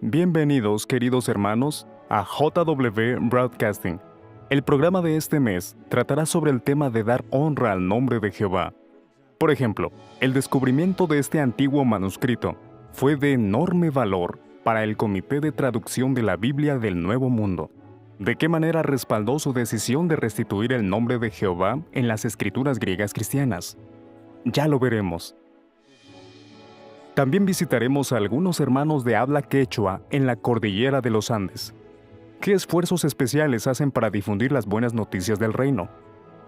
Bienvenidos, queridos hermanos, a JW Broadcasting. El programa de este mes tratará sobre el tema de dar honra al nombre de Jehová. Por ejemplo, el descubrimiento de este antiguo manuscrito fue de enorme valor para el Comité de Traducción de la Biblia del Nuevo Mundo. ¿De qué manera respaldó su decisión de restituir el nombre de Jehová en las escrituras griegas cristianas? Ya lo veremos. También visitaremos a algunos hermanos de habla quechua en la cordillera de los Andes. ¿Qué esfuerzos especiales hacen para difundir las buenas noticias del reino?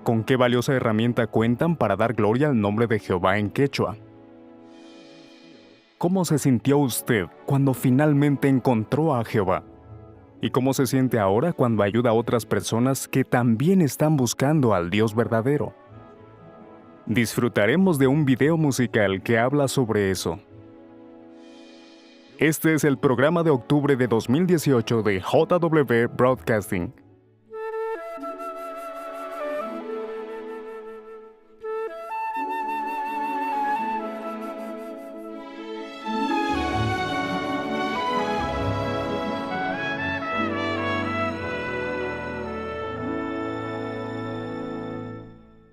¿Con qué valiosa herramienta cuentan para dar gloria al nombre de Jehová en quechua? ¿Cómo se sintió usted cuando finalmente encontró a Jehová? ¿Y cómo se siente ahora cuando ayuda a otras personas que también están buscando al Dios verdadero? Disfrutaremos de un video musical que habla sobre eso. Este es el programa de octubre de 2018 de JW Broadcasting.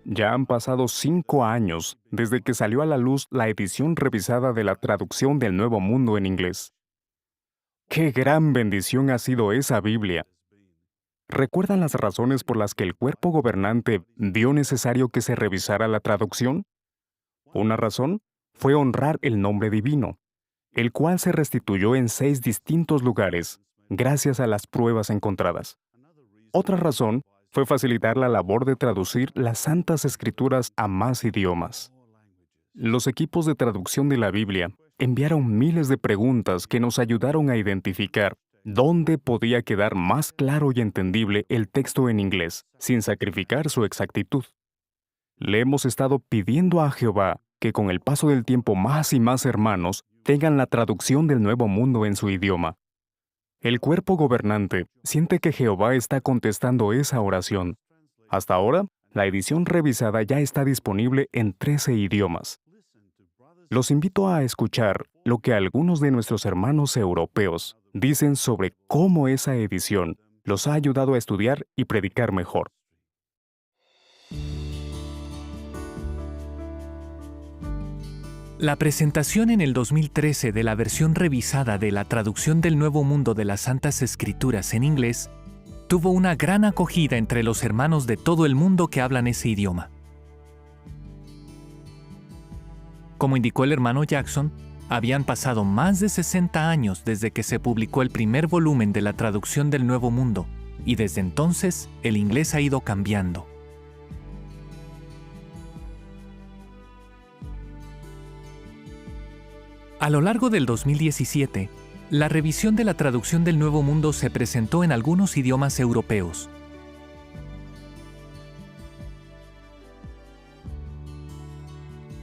Ya han pasado 5 años desde que salió a la luz la edición revisada de la traducción del Nuevo Mundo en inglés. ¡Qué gran bendición ha sido esa Biblia! ¿Recuerdan las razones por las que el cuerpo gobernante vio necesario que se revisara la traducción? Una razón fue honrar el nombre divino, el cual se restituyó en 6 distintos lugares, gracias a las pruebas encontradas. Otra razón fue facilitar la labor de traducir las Santas Escrituras a más idiomas. Los equipos de traducción de la Biblia enviaron miles de preguntas que nos ayudaron a identificar dónde podía quedar más claro y entendible el texto en inglés, sin sacrificar su exactitud. Le hemos estado pidiendo a Jehová que con el paso del tiempo más y más hermanos tengan la traducción del Nuevo Mundo en su idioma. El cuerpo gobernante siente que Jehová está contestando esa oración. Hasta ahora, la edición revisada ya está disponible en 13 idiomas. Los invito a escuchar lo que algunos de nuestros hermanos europeos dicen sobre cómo esa edición los ha ayudado a estudiar y predicar mejor. La presentación en el 2013 de la versión revisada de la traducción del Nuevo Mundo de las Santas Escrituras en inglés tuvo una gran acogida entre los hermanos de todo el mundo que hablan ese idioma. Como indicó el hermano Jackson, habían pasado más de 60 años desde que se publicó el primer volumen de la traducción del Nuevo Mundo, y desde entonces el inglés ha ido cambiando. A lo largo del 2017, la revisión de la traducción del Nuevo Mundo se presentó en algunos idiomas europeos.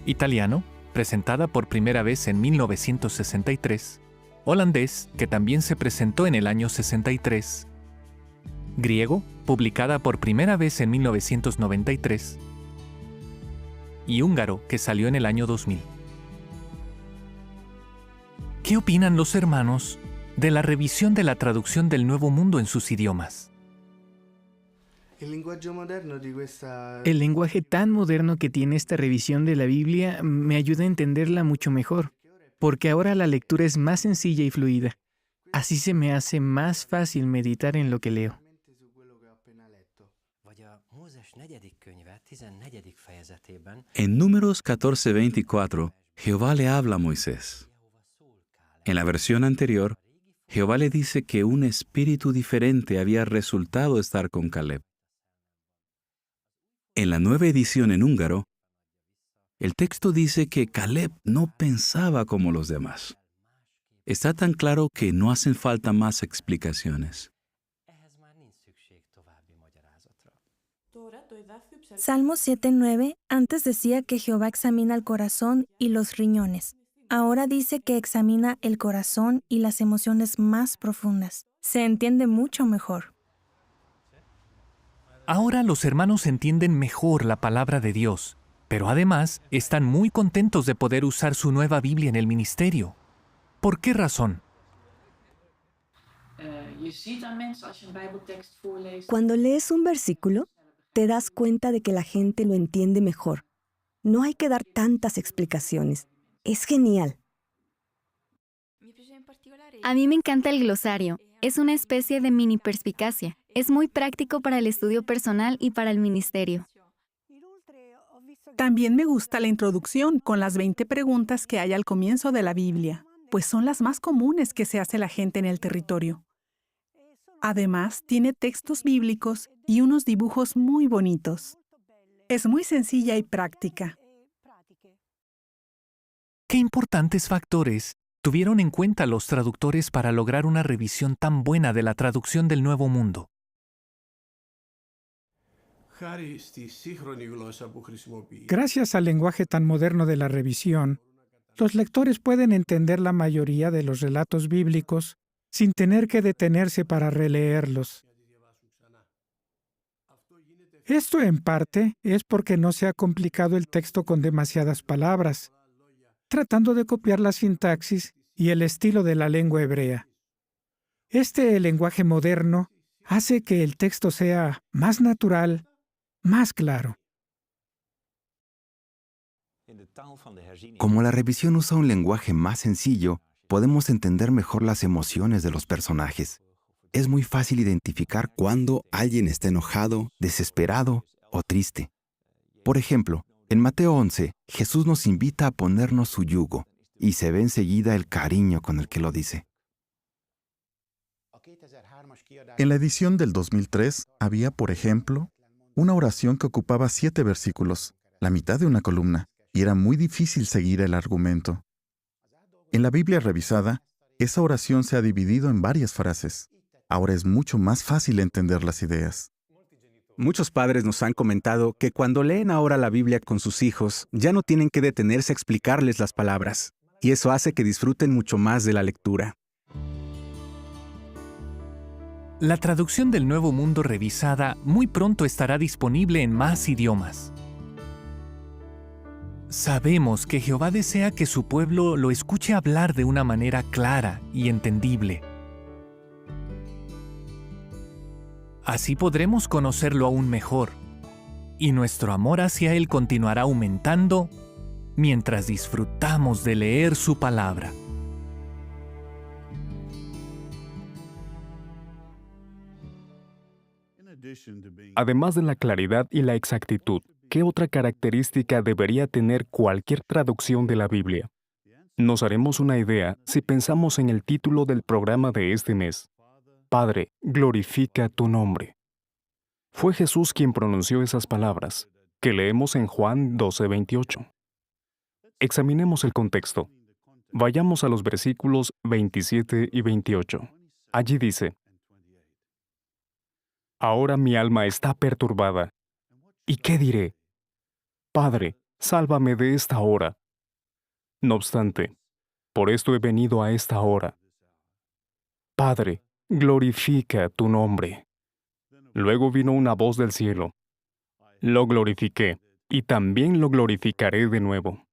Italiano, presentada por primera vez en 1963. Holandés, que también se presentó en el año 63. Griego, publicada por primera vez en 1993. Y húngaro, que salió en el año 2000. ¿Qué opinan los hermanos de la revisión de la traducción del Nuevo Mundo en sus idiomas? El lenguaje tan moderno que tiene esta revisión de la Biblia me ayuda a entenderla mucho mejor, porque ahora la lectura es más sencilla y fluida. Así se me hace más fácil meditar en lo que leo. En Números 14:24, Jehová le habla a Moisés. En la versión anterior, Jehová le dice que un espíritu diferente había resultado estar con Caleb. En la nueva edición en húngaro, el texto dice que Caleb no pensaba como los demás. Está tan claro que no hacen falta más explicaciones. Salmo 7:9 antes decía que Jehová examina el corazón y los riñones. Ahora dice que examina el corazón y las emociones más profundas. Se entiende mucho mejor. Ahora los hermanos entienden mejor la palabra de Dios, pero además están muy contentos de poder usar su nueva Biblia en el ministerio. ¿Por qué razón? Cuando lees un versículo, te das cuenta de que la gente lo entiende mejor. No hay que dar tantas explicaciones. Es genial. A mí me encanta el glosario. Es una especie de mini perspicacia. Es muy práctico para el estudio personal y para el ministerio. También me gusta la introducción con las 20 preguntas que hay al comienzo de la Biblia, pues son las más comunes que se hace la gente en el territorio. Además, tiene textos bíblicos y unos dibujos muy bonitos. Es muy sencilla y práctica. ¿Qué importantes factores tuvieron en cuenta los traductores para lograr una revisión tan buena de la traducción del Nuevo Mundo? Gracias al lenguaje tan moderno de la revisión, los lectores pueden entender la mayoría de los relatos bíblicos sin tener que detenerse para releerlos. Esto, en parte, es porque no se ha complicado el texto con demasiadas palabras, tratando de copiar la sintaxis y el estilo de la lengua hebrea. Este lenguaje moderno hace que el texto sea más natural, más claro. Como la revisión usa un lenguaje más sencillo, podemos entender mejor las emociones de los personajes. Es muy fácil identificar cuando alguien está enojado, desesperado o triste. Por ejemplo, en Mateo 11, Jesús nos invita a ponernos su yugo, y se ve enseguida el cariño con el que lo dice. En la edición del 2003 había, por ejemplo, una oración que ocupaba 7 versículos, la mitad de una columna, y era muy difícil seguir el argumento. En la Biblia revisada, esa oración se ha dividido en varias frases. Ahora es mucho más fácil entender las ideas. Muchos padres nos han comentado que cuando leen ahora la Biblia con sus hijos, ya no tienen que detenerse a explicarles las palabras, y eso hace que disfruten mucho más de la lectura. La traducción del Nuevo Mundo revisada muy pronto estará disponible en más idiomas. Sabemos que Jehová desea que su pueblo lo escuche hablar de una manera clara y entendible. Así podremos conocerlo aún mejor, y nuestro amor hacia Él continuará aumentando mientras disfrutamos de leer su palabra. Además de la claridad y la exactitud, ¿qué otra característica debería tener cualquier traducción de la Biblia? Nos haremos una idea si pensamos en el título del programa de este mes. Padre, glorifica tu nombre. Fue Jesús quien pronunció esas palabras, que leemos en Juan 12:28. Examinemos el contexto. Vayamos a los versículos 27 y 28. Allí dice: Ahora mi alma está perturbada. ¿Y qué diré? Padre, sálvame de esta hora. No obstante, por esto he venido a esta hora. Padre, glorifica tu nombre. Luego vino una voz del cielo. Lo glorifiqué, y también lo glorificaré de nuevo.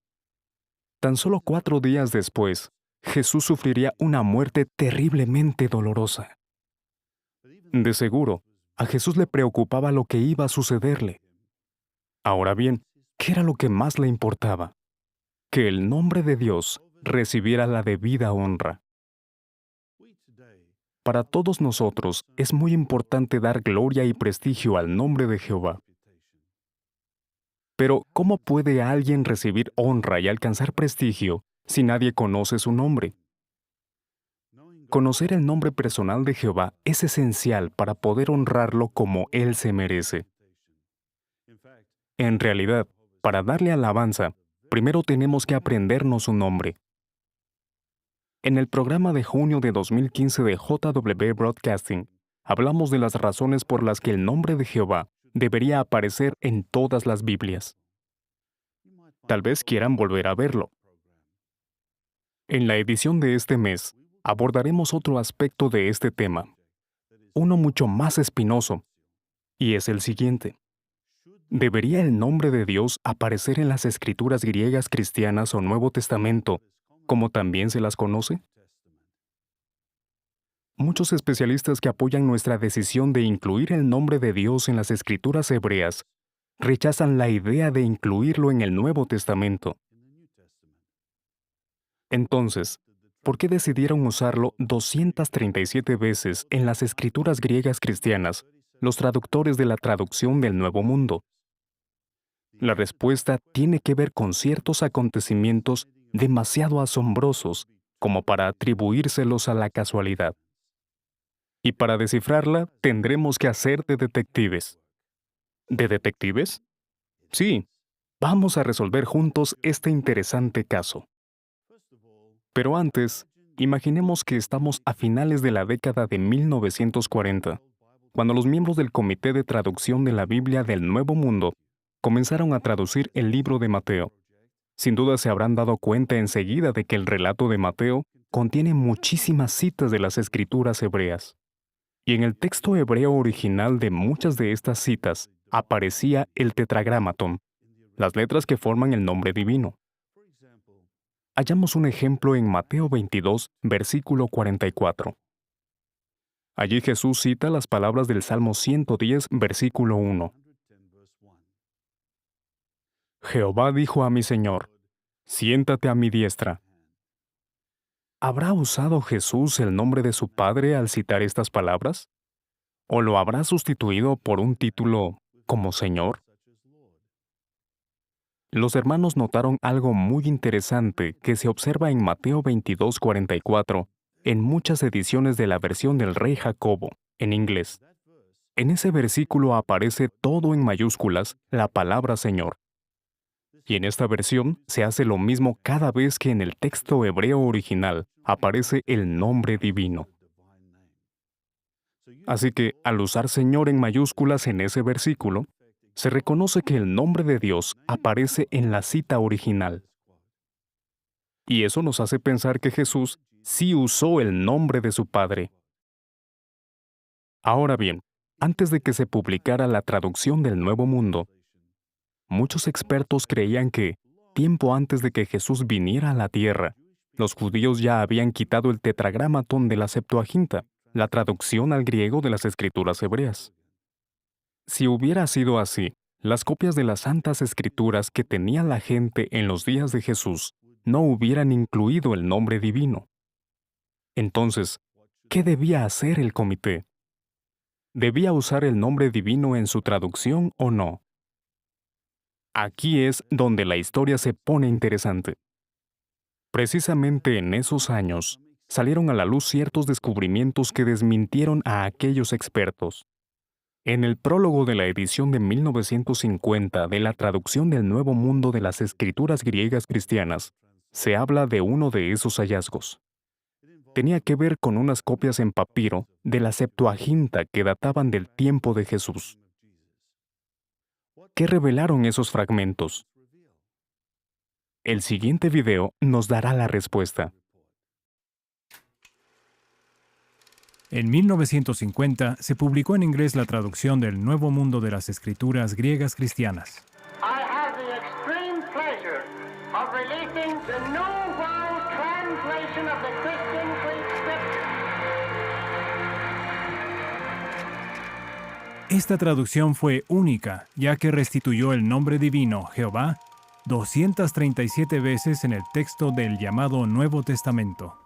Tan solo 4 días después, Jesús sufriría una muerte terriblemente dolorosa. De seguro, a Jesús le preocupaba lo que iba a sucederle. Ahora bien, ¿qué era lo que más le importaba? Que el nombre de Dios recibiera la debida honra. Para todos nosotros es muy importante dar gloria y prestigio al nombre de Jehová. Pero, ¿cómo puede alguien recibir honra y alcanzar prestigio si nadie conoce su nombre? Conocer el nombre personal de Jehová es esencial para poder honrarlo como Él se merece. En realidad, para darle alabanza, primero tenemos que aprendernos su nombre. En el programa de junio de 2015 de JW Broadcasting, hablamos de las razones por las que el nombre de Jehová debería aparecer en todas las Biblias. Tal vez quieran volver a verlo. En la edición de este mes, abordaremos otro aspecto de este tema, uno mucho más espinoso, y es el siguiente. ¿Debería el nombre de Dios aparecer en las escrituras griegas cristianas o Nuevo Testamento, como también se las conoce? muchos especialistas que apoyan nuestra decisión de incluir el nombre de Dios en las escrituras hebreas rechazan la idea de incluirlo en el Nuevo Testamento. Entonces, ¿por qué decidieron usarlo 237 veces en las escrituras griegas cristianas, los traductores de la traducción del Nuevo Mundo? La respuesta tiene que ver con ciertos acontecimientos demasiado asombrosos como para atribuírselos a la casualidad. Y para descifrarla, tendremos que hacer de detectives. ¿De detectives? Sí, vamos a resolver juntos este interesante caso. Pero antes, imaginemos que estamos a finales de la década de 1940, cuando los miembros del Comité de Traducción de la Biblia del Nuevo Mundo comenzaron a traducir el libro de Mateo. Sin duda se habrán dado cuenta enseguida de que el relato de Mateo contiene muchísimas citas de las escrituras hebreas. Y en el texto hebreo original de muchas de estas citas aparecía el tetragramaton, las letras que forman el nombre divino. Hallamos un ejemplo en Mateo 22, versículo 44. Allí Jesús cita las palabras del Salmo 110, versículo 1. Jehová dijo a mi Señor, siéntate a mi diestra. ¿Habrá usado Jesús el nombre de su Padre al citar estas palabras? ¿O lo habrá sustituido por un título como Señor? Los hermanos notaron algo muy interesante que se observa en Mateo 22:44 en muchas ediciones de la versión del Rey Jacobo, en inglés. En ese versículo aparece todo en mayúsculas la palabra Señor. Y en esta versión se hace lo mismo cada vez que en el texto hebreo original aparece el nombre divino. Así que, al usar Señor en mayúsculas en ese versículo, se reconoce que el nombre de Dios aparece en la cita original. Y eso nos hace pensar que Jesús sí usó el nombre de su Padre. Ahora bien, antes de que se publicara la traducción del Nuevo Mundo, muchos expertos creían que, tiempo antes de que Jesús viniera a la tierra, los judíos ya habían quitado el tetragramaton de la Septuaginta, la traducción al griego de las escrituras hebreas. Si hubiera sido así, las copias de las Santas Escrituras que tenía la gente en los días de Jesús no hubieran incluido el nombre divino. Entonces, ¿qué debía hacer el comité? ¿Debía usar el nombre divino en su traducción o no? Aquí es donde la historia se pone interesante. Precisamente en esos años, salieron a la luz ciertos descubrimientos que desmintieron a aquellos expertos. En el prólogo de la edición de 1950 de la traducción del Nuevo Mundo de las Escrituras griegas cristianas, se habla de uno de esos hallazgos. Tenía que ver con unas copias en papiro de la Septuaginta que databan del tiempo de Jesús. ¿Qué revelaron esos fragmentos? El siguiente video nos dará la respuesta. En 1950 se publicó en inglés la traducción del Nuevo Mundo de las Escrituras griegas cristianas. Esta traducción fue única, ya que restituyó el nombre divino, Jehová, 237 veces en el texto del llamado Nuevo Testamento.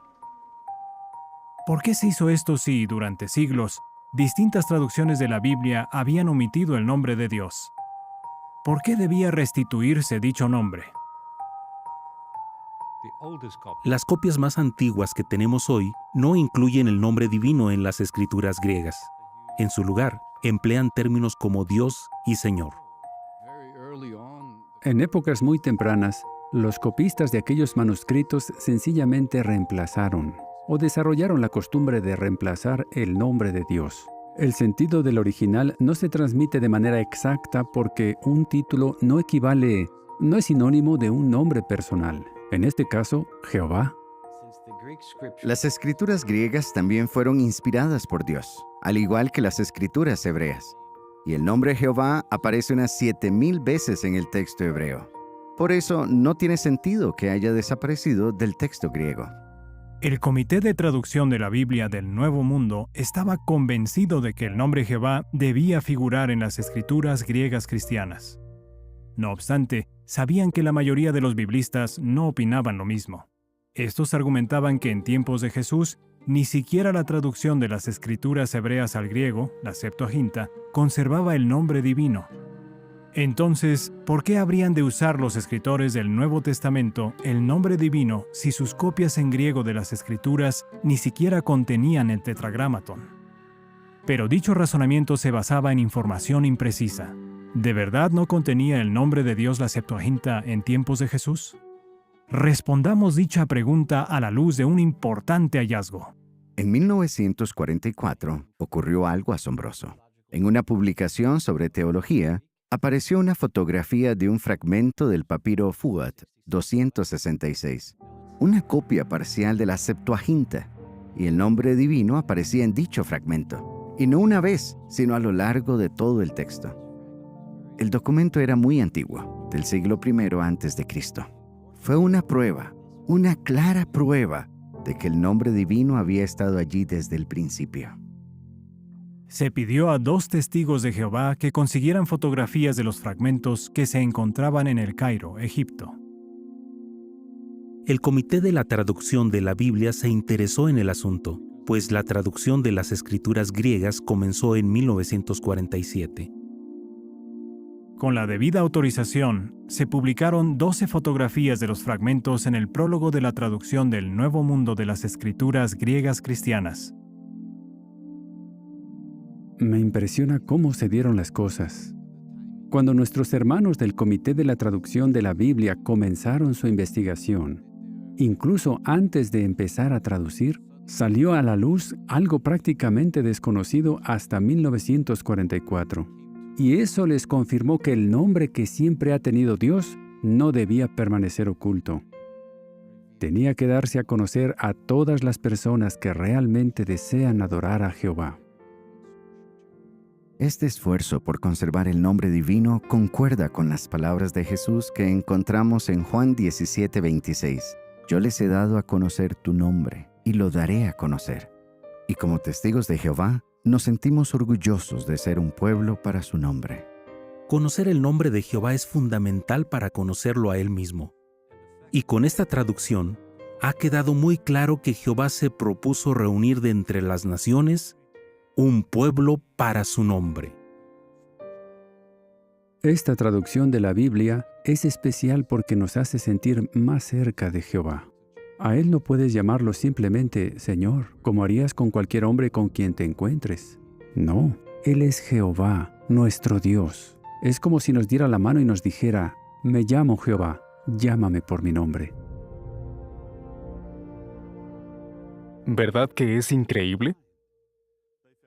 ¿Por qué se hizo esto si, durante siglos, distintas traducciones de la Biblia habían omitido el nombre de Dios? ¿Por qué debía restituirse dicho nombre? Las copias más antiguas que tenemos hoy no incluyen el nombre divino en las escrituras griegas. En su lugar, emplean términos como Dios y Señor. En épocas muy tempranas, los copistas de aquellos manuscritos sencillamente reemplazaron o desarrollaron la costumbre de reemplazar el nombre de Dios. El sentido del original no se transmite de manera exacta porque un título no es sinónimo de un nombre personal. En este caso, Jehová. Las escrituras griegas también fueron inspiradas por Dios, al igual que las escrituras hebreas. Y el nombre Jehová aparece unas 7,000 veces en el texto hebreo. Por eso no tiene sentido que haya desaparecido del texto griego. El Comité de Traducción de la Biblia del Nuevo Mundo estaba convencido de que el nombre Jehová debía figurar en las escrituras griegas cristianas. No obstante, sabían que la mayoría de los biblistas no opinaban lo mismo. Estos argumentaban que en tiempos de Jesús, ni siquiera la traducción de las escrituras hebreas al griego, la Septuaginta, conservaba el nombre divino. Entonces, ¿por qué habrían de usar los escritores del Nuevo Testamento el nombre divino si sus copias en griego de las escrituras ni siquiera contenían el tetragramaton? Pero dicho razonamiento se basaba en información imprecisa. ¿De verdad no contenía el nombre de Dios la Septuaginta en tiempos de Jesús? Respondamos dicha pregunta a la luz de un importante hallazgo. En 1944 ocurrió algo asombroso. En una publicación sobre teología, apareció una fotografía de un fragmento del papiro Fuat 266, una copia parcial de la Septuaginta, y el nombre divino aparecía en dicho fragmento, y no una vez, sino a lo largo de todo el texto. El documento era muy antiguo, del siglo I a.C. Fue una prueba, una clara prueba, de que el nombre divino había estado allí desde el principio. Se pidió a 2 testigos de Jehová que consiguieran fotografías de los fragmentos que se encontraban en El Cairo, Egipto. El Comité de la Traducción de la Biblia se interesó en el asunto, pues la traducción de las escrituras griegas comenzó en 1947. Con la debida autorización, se publicaron 12 fotografías de los fragmentos en el prólogo de la traducción del Nuevo Mundo de las escrituras griegas cristianas. Me impresiona cómo se dieron las cosas. Cuando nuestros hermanos del Comité de la Traducción de la Biblia comenzaron su investigación, incluso antes de empezar a traducir, salió a la luz algo prácticamente desconocido hasta 1944. Y eso les confirmó que el nombre que siempre ha tenido Dios no debía permanecer oculto. Tenía que darse a conocer a todas las personas que realmente desean adorar a Jehová. Este esfuerzo por conservar el nombre divino concuerda con las palabras de Jesús que encontramos en Juan 17:26. Yo les he dado a conocer tu nombre y lo daré a conocer. Y como testigos de Jehová, nos sentimos orgullosos de ser un pueblo para su nombre. Conocer el nombre de Jehová es fundamental para conocerlo a Él mismo. Y con esta traducción, ha quedado muy claro que Jehová se propuso reunir de entre las naciones un pueblo para su nombre. Esta traducción de la Biblia es especial porque nos hace sentir más cerca de Jehová. A Él no puedes llamarlo simplemente Señor, como harías con cualquier hombre con quien te encuentres. No, Él es Jehová, nuestro Dios. Es como si nos diera la mano y nos dijera, me llamo Jehová, llámame por mi nombre. ¿Verdad que es increíble?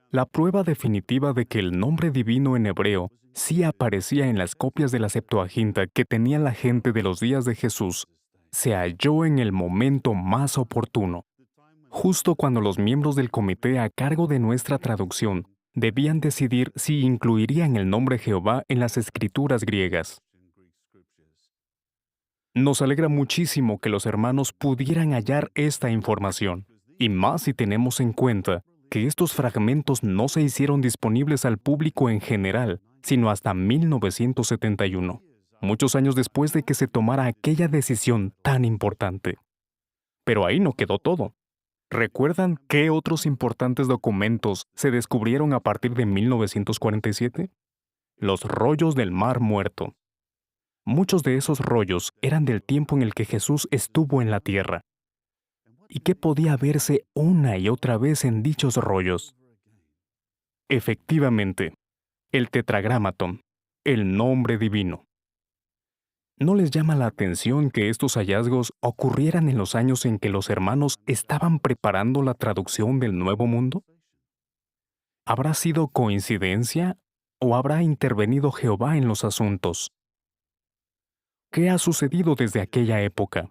La prueba definitiva de que el nombre divino en hebreo sí aparecía en las copias de la Septuaginta que tenía la gente de los días de Jesús se halló en el momento más oportuno, justo cuando los miembros del comité a cargo de nuestra traducción debían decidir si incluirían el nombre Jehová en las escrituras griegas. Nos alegra muchísimo que los hermanos pudieran hallar esta información, y más si tenemos en cuenta que estos fragmentos no se hicieron disponibles al público en general, sino hasta 1971, muchos años después de que se tomara aquella decisión tan importante. Pero ahí no quedó todo. ¿Recuerdan qué otros importantes documentos se descubrieron a partir de 1947? Los rollos del Mar Muerto. Muchos de esos rollos eran del tiempo en el que Jesús estuvo en la tierra. ¿Y qué podía verse una y otra vez en dichos rollos? Efectivamente, el tetragramaton, el nombre divino. ¿No les llama la atención que estos hallazgos ocurrieran en los años en que los hermanos estaban preparando la traducción del Nuevo Mundo? ¿Habrá sido coincidencia o habrá intervenido Jehová en los asuntos? ¿Qué ha sucedido desde aquella época?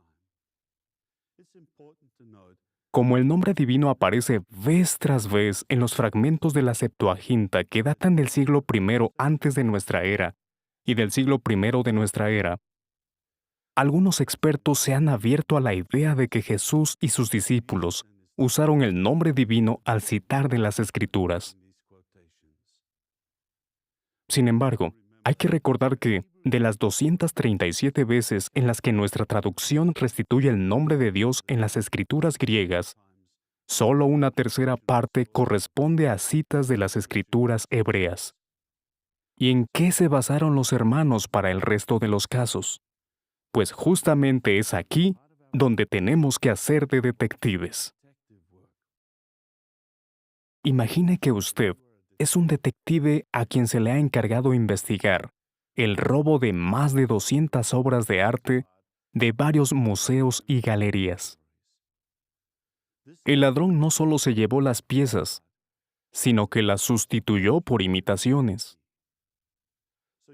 Como el nombre divino aparece vez tras vez en los fragmentos de la Septuaginta que datan del siglo I antes de nuestra era y del siglo I de nuestra era, Algunos expertos se han abierto a la idea de que Jesús y sus discípulos usaron el nombre divino al citar de las Escrituras. Sin embargo, hay que recordar que, de las 237 veces en las que nuestra traducción restituye el nombre de Dios en las Escrituras griegas, solo una tercera parte corresponde a citas de las Escrituras hebreas. ¿Y en qué se basaron los hermanos para el resto de los casos? Pues justamente es aquí donde tenemos que hacer de detectives. Imagine que usted es un detective a quien se le ha encargado investigar el robo de más de 200 obras de arte de varios museos y galerías. El ladrón no solo se llevó las piezas, sino que las sustituyó por imitaciones.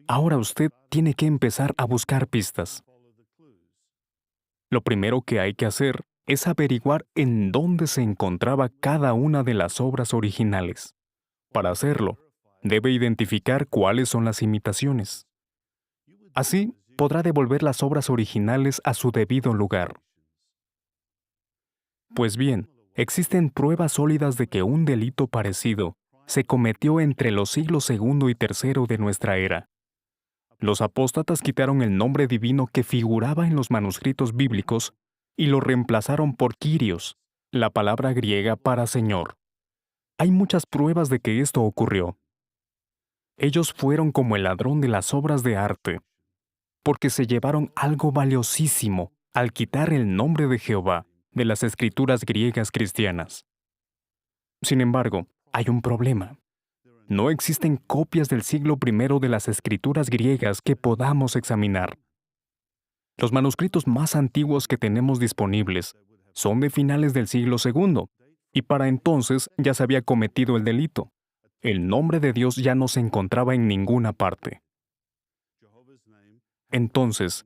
Ahora usted tiene que empezar a buscar pistas. Lo primero que hay que hacer es averiguar en dónde se encontraba cada una de las obras originales. Para hacerlo, debe identificar cuáles son las imitaciones. Así, podrá devolver las obras originales a su debido lugar. Pues bien, existen pruebas sólidas de que un delito parecido se cometió entre los siglos II y III de nuestra era. Los apóstatas quitaron el nombre divino que figuraba en los manuscritos bíblicos y lo reemplazaron por Kyrios, la palabra griega para Señor. Hay muchas pruebas de que esto ocurrió. Ellos fueron como el ladrón de las obras de arte, porque se llevaron algo valiosísimo al quitar el nombre de Jehová de las escrituras griegas cristianas. Sin embargo, hay un problema. No existen copias del siglo I de las escrituras griegas que podamos examinar. Los manuscritos más antiguos que tenemos disponibles son de finales del siglo II, y para entonces ya se había cometido el delito. El nombre de Dios ya no se encontraba en ninguna parte. Entonces,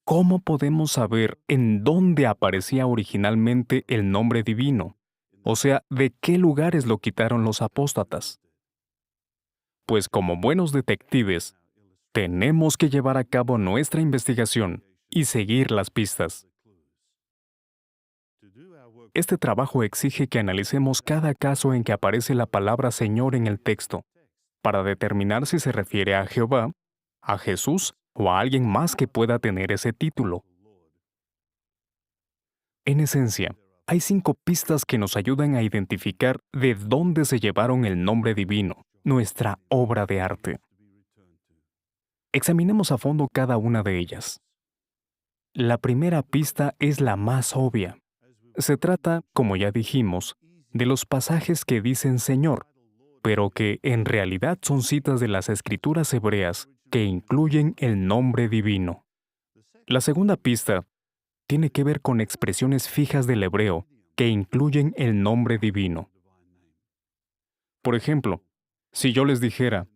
¿cómo podemos saber en dónde aparecía originalmente el nombre divino? O sea, ¿de qué lugares lo quitaron los apóstatas? Pues como buenos detectives, tenemos que llevar a cabo nuestra investigación y seguir las pistas. Este trabajo exige que analicemos cada caso en que aparece la palabra Señor en el texto, para determinar si se refiere a Jehová, a Jesús o a alguien más que pueda tener ese título. En esencia, hay 5 pistas que nos ayudan a identificar de dónde se llevaron el nombre divino, nuestra obra de arte. Examinemos a fondo cada una de ellas. La primera pista es la más obvia. Se trata, como ya dijimos, de los pasajes que dicen Señor, pero que en realidad son citas de las escrituras hebreas que incluyen el nombre divino. La segunda pista tiene que ver con expresiones fijas del hebreo que incluyen el nombre divino. Por ejemplo, si yo les dijera,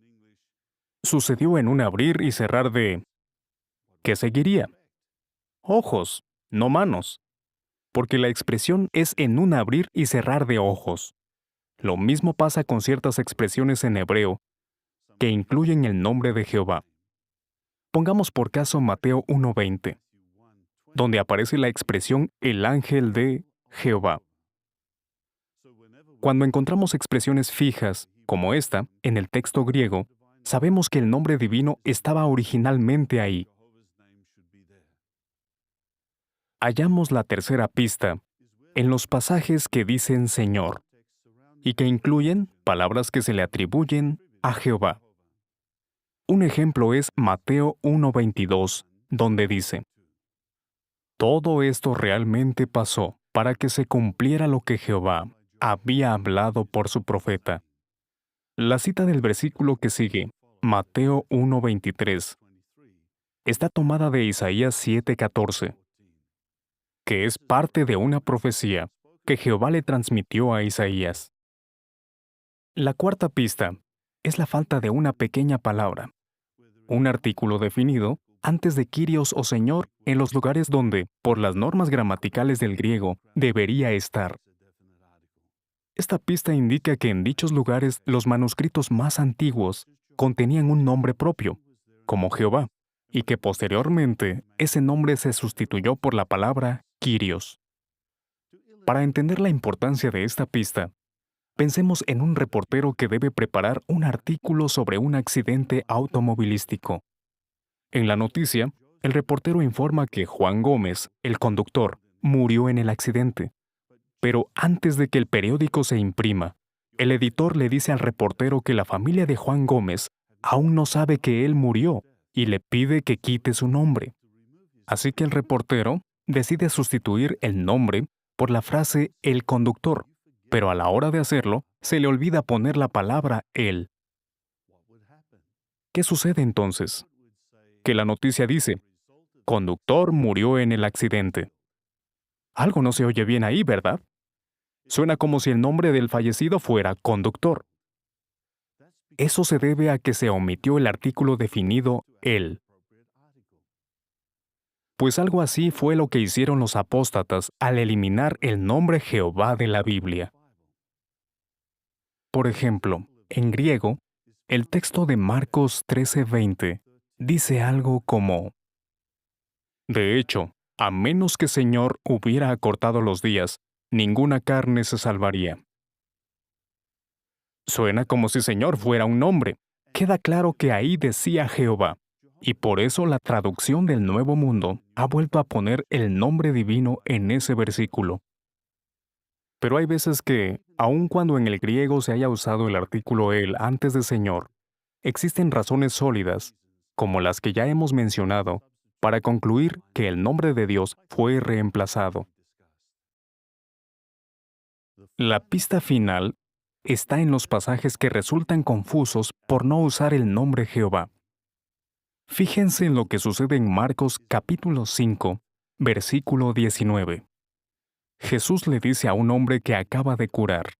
sucedió en un abrir y cerrar de... ¿Qué seguiría? Ojos, no manos. Porque la expresión es en un abrir y cerrar de ojos. Lo mismo pasa con ciertas expresiones en hebreo que incluyen el nombre de Jehová. Pongamos por caso Mateo 1:20, donde aparece la expresión el ángel de Jehová. Cuando encontramos expresiones fijas, como esta, en el texto griego, sabemos que el nombre divino estaba originalmente ahí. Hallamos la tercera pista en los pasajes que dicen Señor y que incluyen palabras que se le atribuyen a Jehová. Un ejemplo es Mateo 1:22, donde dice, todo esto realmente pasó para que se cumpliera lo que Jehová había hablado por su profeta. La cita del versículo que sigue, Mateo 1:23, está tomada de Isaías 7:14, que es parte de una profecía que Jehová le transmitió a Isaías. La cuarta pista es la falta de una pequeña palabra, un artículo definido antes de Kyrios o Señor en los lugares donde, por las normas gramaticales del griego, debería estar. Esta pista indica que en dichos lugares los manuscritos más antiguos contenían un nombre propio, como Jehová, y que posteriormente ese nombre se sustituyó por la palabra Kyrios. Para entender la importancia de esta pista, pensemos en un reportero que debe preparar un artículo sobre un accidente automovilístico. En la noticia, el reportero informa que Juan Gómez, el conductor, murió en el accidente. Pero antes de que el periódico se imprima, el editor le dice al reportero que la familia de Juan Gómez aún no sabe que él murió y le pide que quite su nombre. Así que el reportero decide sustituir el nombre por la frase el conductor, pero a la hora de hacerlo, se le olvida poner la palabra él. ¿Qué sucede entonces? Que la noticia dice, conductor murió en el accidente. Algo no se oye bien ahí, ¿verdad? Suena como si el nombre del fallecido fuera conductor. Eso se debe a que se omitió el artículo definido él. Pues algo así fue lo que hicieron los apóstatas al eliminar el nombre Jehová de la Biblia. Por ejemplo, en griego, el texto de Marcos 13:20 dice algo como: de hecho, a menos que Señor hubiera acortado los días, ninguna carne se salvaría. Suena como si Señor fuera un nombre. Queda claro que ahí decía Jehová, y por eso la traducción del Nuevo Mundo ha vuelto a poner el nombre divino en ese versículo. Pero hay veces que, aun cuando en el griego se haya usado el artículo él antes de Señor, existen razones sólidas, como las que ya hemos mencionado, para concluir que el nombre de Dios fue reemplazado. La pista final está en los pasajes que resultan confusos por no usar el nombre Jehová. Fíjense en lo que sucede en Marcos capítulo 5, versículo 19. Jesús le dice a un hombre que acaba de curar: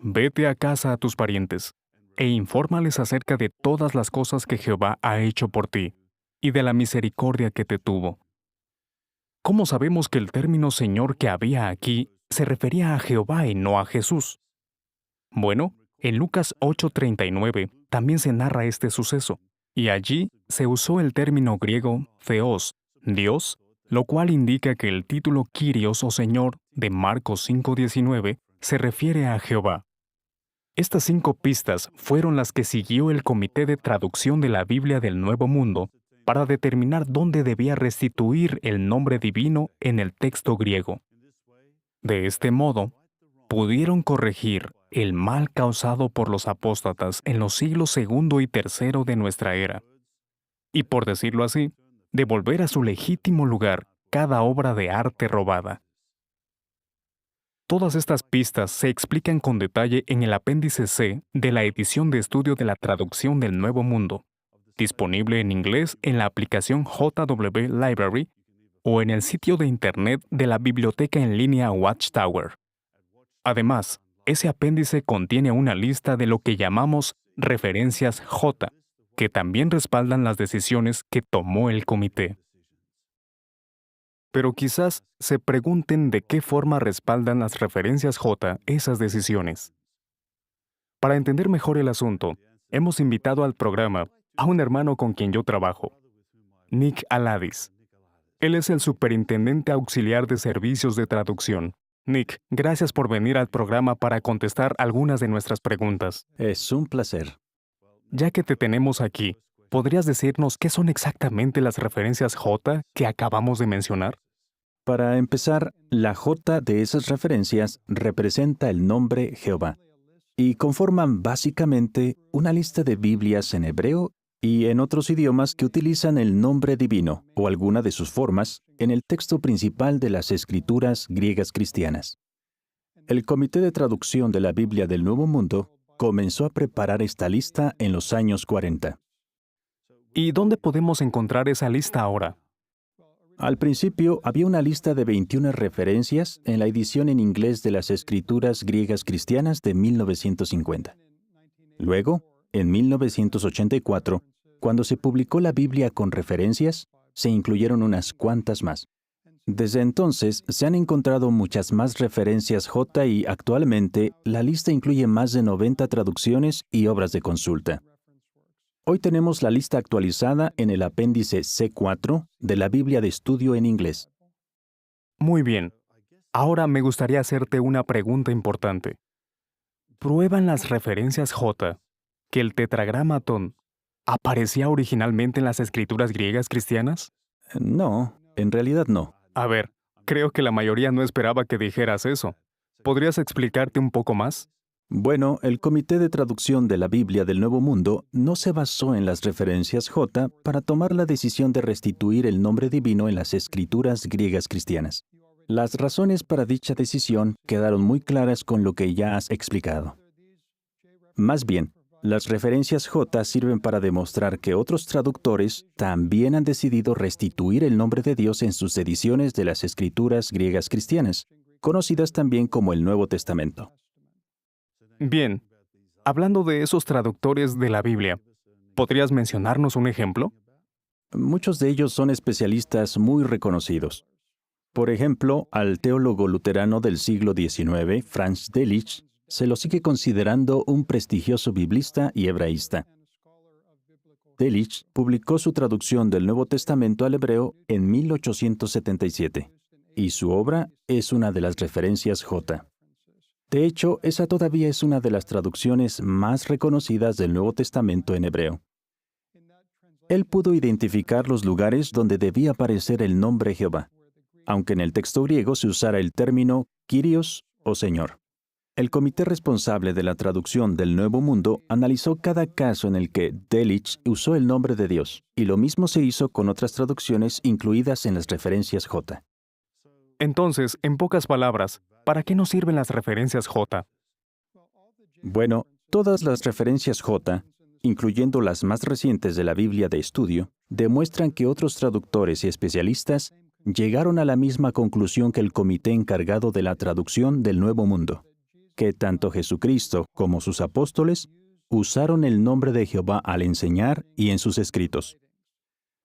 vete a casa a tus parientes e infórmales acerca de todas las cosas que Jehová ha hecho por ti y de la misericordia que te tuvo. ¿Cómo sabemos que el término Señor que había aquí se refería a Jehová y no a Jesús? Bueno, en Lucas 8:39 también se narra este suceso, y allí se usó el término griego Theos, Dios, lo cual indica que el título Kyrios o Señor de Marcos 5:19 se refiere a Jehová. Estas 5 pistas fueron las que siguió el Comité de Traducción de la Biblia del Nuevo Mundo para determinar dónde debía restituir el nombre divino en el texto griego. De este modo, pudieron corregir el mal causado por los apóstatas en los siglos II y III de nuestra era, y por decirlo así, devolver a su legítimo lugar cada obra de arte robada. Todas estas pistas se explican con detalle en el apéndice C de la edición de estudio de la traducción del Nuevo Mundo, disponible en inglés en la aplicación JW Library o en el sitio de Internet de la biblioteca en línea Watchtower. Además, ese apéndice contiene una lista de lo que llamamos referencias J, que también respaldan las decisiones que tomó el comité. Pero quizás se pregunten de qué forma respaldan las referencias J esas decisiones. Para entender mejor el asunto, hemos invitado al programa a un hermano con quien yo trabajo, Nick Aladis. Él es el superintendente auxiliar de servicios de traducción. Nick, gracias por venir al programa para contestar algunas de nuestras preguntas. Es un placer. Ya que te tenemos aquí, ¿podrías decirnos qué son exactamente las referencias J que acabamos de mencionar? Para empezar, la J de esas referencias representa el nombre Jehová y conforman básicamente una lista de Biblias en hebreo y en otros idiomas que utilizan el nombre divino o alguna de sus formas en el texto principal de las escrituras griegas cristianas. El Comité de Traducción de la Biblia del Nuevo Mundo comenzó a preparar esta lista en los años 40. ¿Y dónde podemos encontrar esa lista ahora? Al principio había una lista de 21 referencias en la edición en inglés de las escrituras griegas cristianas de 1950. Luego, en 1984, cuando se publicó la Biblia con referencias, se incluyeron unas cuantas más. Desde entonces, se han encontrado muchas más referencias J y actualmente la lista incluye más de 90 traducciones y obras de consulta. Hoy tenemos la lista actualizada en el apéndice C4 de la Biblia de Estudio en Inglés. Muy bien. Ahora me gustaría hacerte una pregunta importante. ¿Prueban las referencias J que el tetragramatón aparecía originalmente en las escrituras griegas cristianas? No, en realidad no. A ver, creo que la mayoría no esperaba que dijeras eso. ¿Podrías explicarte un poco más? Bueno, el Comité de Traducción de la Biblia del Nuevo Mundo no se basó en las referencias J para tomar la decisión de restituir el nombre divino en las escrituras griegas cristianas. Las razones para dicha decisión quedaron muy claras con lo que ya has explicado. Más bien, las referencias J sirven para demostrar que otros traductores también han decidido restituir el nombre de Dios en sus ediciones de las escrituras griegas cristianas, conocidas también como el Nuevo Testamento. Bien, hablando de esos traductores de la Biblia, ¿podrías mencionarnos un ejemplo? Muchos de ellos son especialistas muy reconocidos. Por ejemplo, al teólogo luterano del siglo XIX, Franz Delitzsch, se lo sigue considerando un prestigioso biblista y hebraísta. Delitzsch publicó su traducción del Nuevo Testamento al hebreo en 1877, y su obra es una de las referencias J. De hecho, esa todavía es una de las traducciones más reconocidas del Nuevo Testamento en hebreo. Él pudo identificar los lugares donde debía aparecer el nombre Jehová, aunque en el texto griego se usara el término Kyrios o Señor. El comité responsable de la traducción del Nuevo Mundo analizó cada caso en el que Delitzsch usó el nombre de Dios, y lo mismo se hizo con otras traducciones incluidas en las referencias J. Entonces, en pocas palabras, ¿para qué nos sirven las referencias J? Bueno, todas las referencias J, incluyendo las más recientes de la Biblia de Estudio, demuestran que otros traductores y especialistas llegaron a la misma conclusión que el comité encargado de la traducción del Nuevo Mundo, que tanto Jesucristo como sus apóstoles usaron el nombre de Jehová al enseñar y en sus escritos.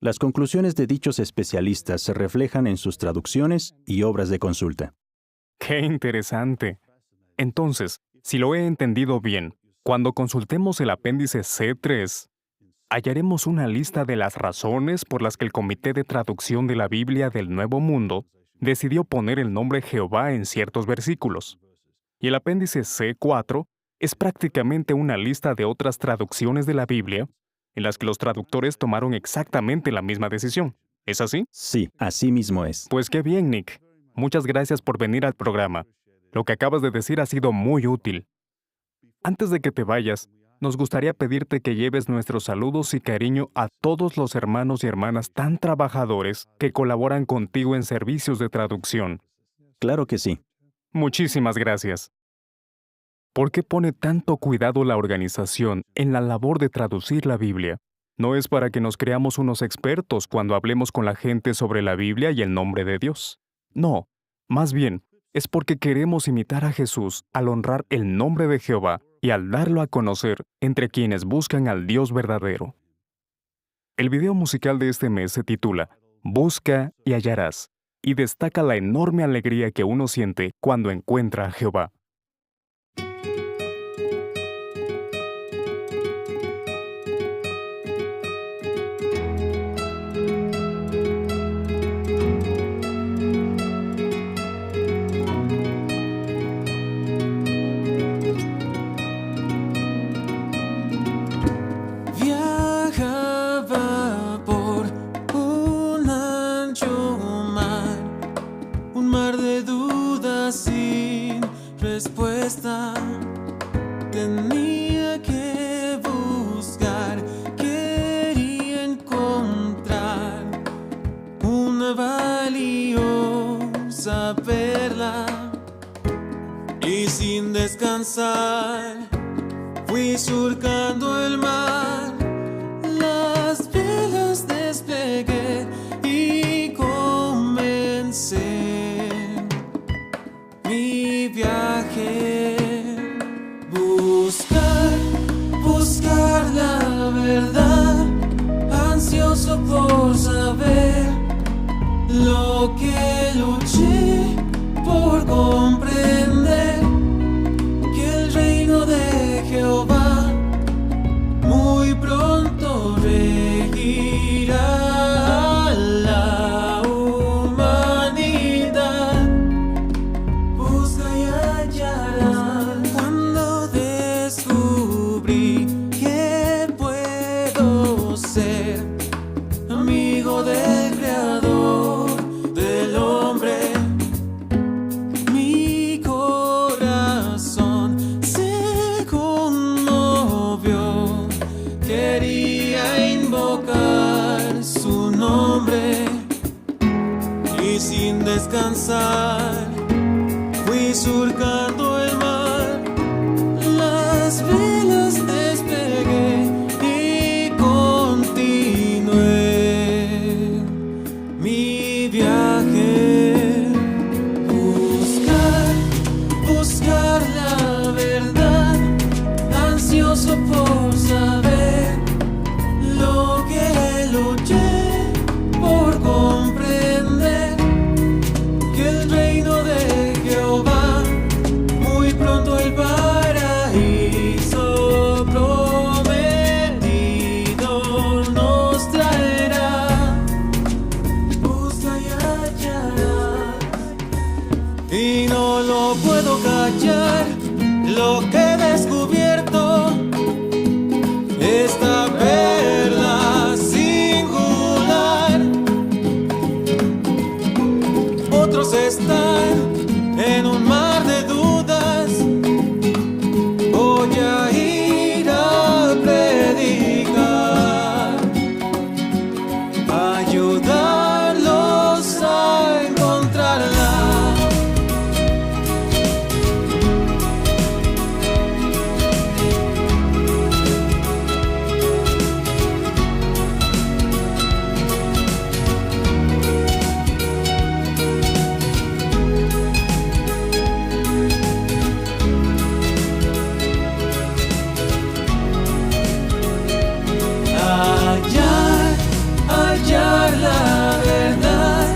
Las conclusiones de dichos especialistas se reflejan en sus traducciones y obras de consulta. ¡Qué interesante! Entonces, si lo he entendido bien, cuando consultemos el apéndice C3, hallaremos una lista de las razones por las que el Comité de Traducción de la Biblia del Nuevo Mundo decidió poner el nombre Jehová en ciertos versículos. Y el apéndice C4 es prácticamente una lista de otras traducciones de la Biblia en las que los traductores tomaron exactamente la misma decisión. ¿Es así? Sí, así mismo es. Pues qué bien, Nick. Muchas gracias por venir al programa. Lo que acabas de decir ha sido muy útil. Antes de que te vayas, nos gustaría pedirte que lleves nuestros saludos y cariño a todos los hermanos y hermanas tan trabajadores que colaboran contigo en servicios de traducción. Claro que sí. Muchísimas gracias. ¿Por qué pone tanto cuidado la organización en la labor de traducir la Biblia? No es para que nos creamos unos expertos cuando hablemos con la gente sobre la Biblia y el nombre de Dios. No, más bien, es porque queremos imitar a Jesús al honrar el nombre de Jehová y al darlo a conocer entre quienes buscan al Dios verdadero. El video musical de este mes se titula Busca y hallarás, y destaca la enorme alegría que uno siente cuando encuentra a Jehová. Respuesta tenía que buscar, quería encontrar una valiosa perla y sin descansar fui surcando el mar, las velas desplegué y comencé mi viaje. Buscar la verdad, ansioso por saber lo que luché por comprender, que el reino de Jehová muy pronto surcando el mar, las velas despegué y continué mi viaje. Buscar la verdad, ansioso por saber lo que luché por comprender, que el reino de Jehová, muy pronto el paraíso prometido nos traerá. Busca y hallarás, y no lo puedo callar, lo que he descubierto, esta perla singular. Otros están en un mar de dudas, voy a ir a predicar, a ayudarlos a encontrarla. Hallar la verdad,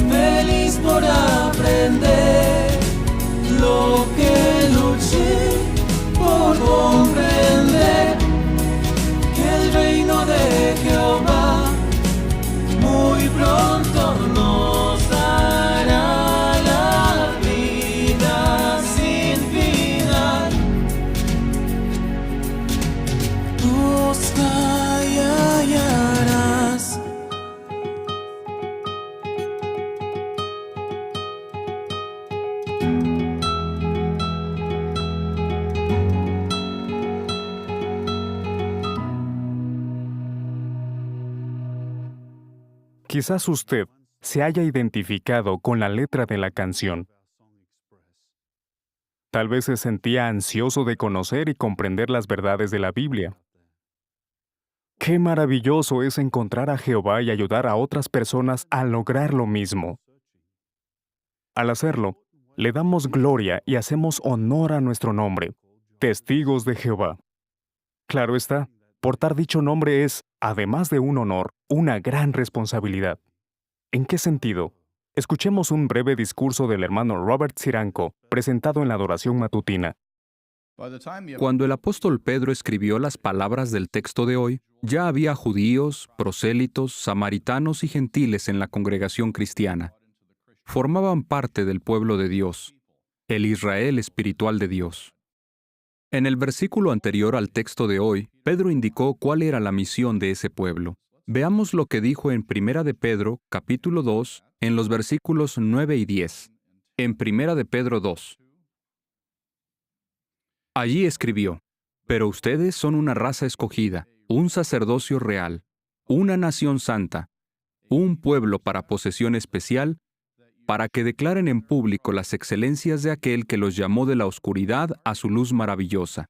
feliz por aprender lo que luché por comprender, que el reino de Jehová muy pronto nos dará la vida sin final. Busca y hallarás. Quizás usted se haya identificado con la letra de la canción. Tal vez se sentía ansioso de conocer y comprender las verdades de la Biblia. Qué maravilloso es encontrar a Jehová y ayudar a otras personas a lograr lo mismo. Al hacerlo, le damos gloria y hacemos honor a nuestro nombre, testigos de Jehová. Claro está, portar dicho nombre es, además de un honor, una gran responsabilidad. ¿En qué sentido? Escuchemos un breve discurso del hermano Robert Siranko, presentado en la adoración matutina. Cuando el apóstol Pedro escribió las palabras del texto de hoy, ya había judíos, prosélitos, samaritanos y gentiles en la congregación cristiana. Formaban parte del pueblo de Dios, el Israel espiritual de Dios. En el versículo anterior al texto de hoy, Pedro indicó cuál era la misión de ese pueblo. Veamos lo que dijo en 1 de Pedro, capítulo 2, en los versículos 9 y 10. En 1 de Pedro 2. Allí escribió: Pero ustedes son una raza escogida, un sacerdocio real, una nación santa, un pueblo para posesión especial, para que declaren en público las excelencias de aquel que los llamó de la oscuridad a su luz maravillosa.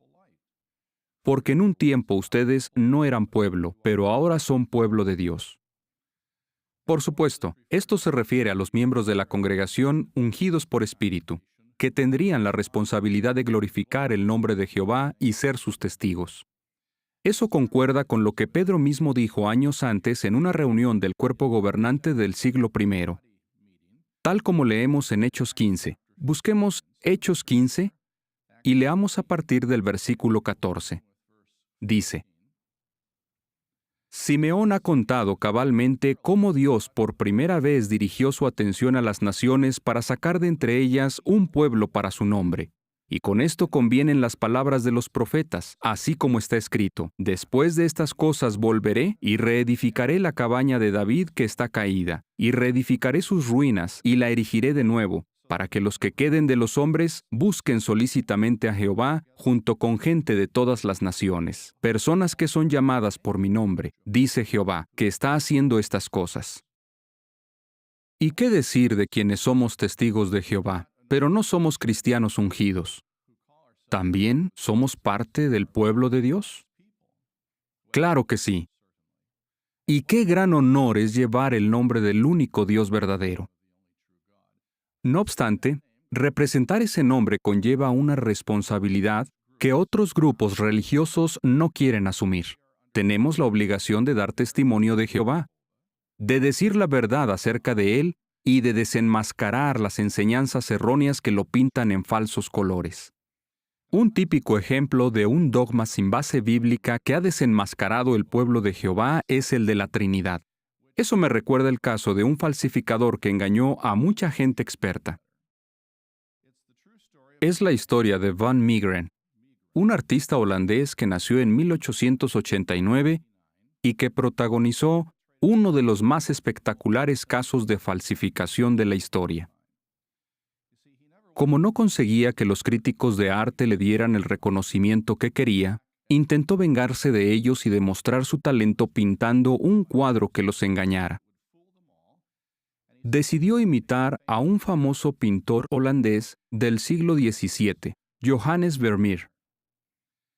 Porque en un tiempo ustedes no eran pueblo, pero ahora son pueblo de Dios. Por supuesto, esto se refiere a los miembros de la congregación ungidos por Espíritu, que tendrían la responsabilidad de glorificar el nombre de Jehová y ser sus testigos. Eso concuerda con lo que Pedro mismo dijo años antes en una reunión del cuerpo gobernante del siglo I. Tal como leemos en Hechos 15. Busquemos Hechos 15 y leamos a partir del versículo 14. Dice: Simeón ha contado cabalmente cómo Dios por primera vez dirigió su atención a las naciones para sacar de entre ellas un pueblo para su nombre. Y con esto convienen las palabras de los profetas, así como está escrito: Después de estas cosas volveré y reedificaré la cabaña de David que está caída, y reedificaré sus ruinas y la erigiré de nuevo, para que los que queden de los hombres busquen solícitamente a Jehová junto con gente de todas las naciones, personas que son llamadas por mi nombre, dice Jehová, que está haciendo estas cosas. ¿Y qué decir de quienes somos testigos de Jehová? pero no somos cristianos ungidos. ¿También somos parte del pueblo de Dios? Claro que sí. Y qué gran honor es llevar el nombre del único Dios verdadero. No obstante, representar ese nombre conlleva una responsabilidad que otros grupos religiosos no quieren asumir. Tenemos la obligación de dar testimonio de Jehová, de decir la verdad acerca de Él y de desenmascarar las enseñanzas erróneas que lo pintan en falsos colores. Un típico ejemplo de un dogma sin base bíblica que ha desenmascarado el pueblo de Jehová es el de la Trinidad. Eso me recuerda el caso de un falsificador que engañó a mucha gente experta. Es la historia de Van Meegeren, un artista holandés que nació en 1889 y que protagonizó uno de los más espectaculares casos de falsificación de la historia. Como no conseguía que los críticos de arte le dieran el reconocimiento que quería, intentó vengarse de ellos y demostrar su talento pintando un cuadro que los engañara. Decidió imitar a un famoso pintor holandés del siglo XVII, Johannes Vermeer.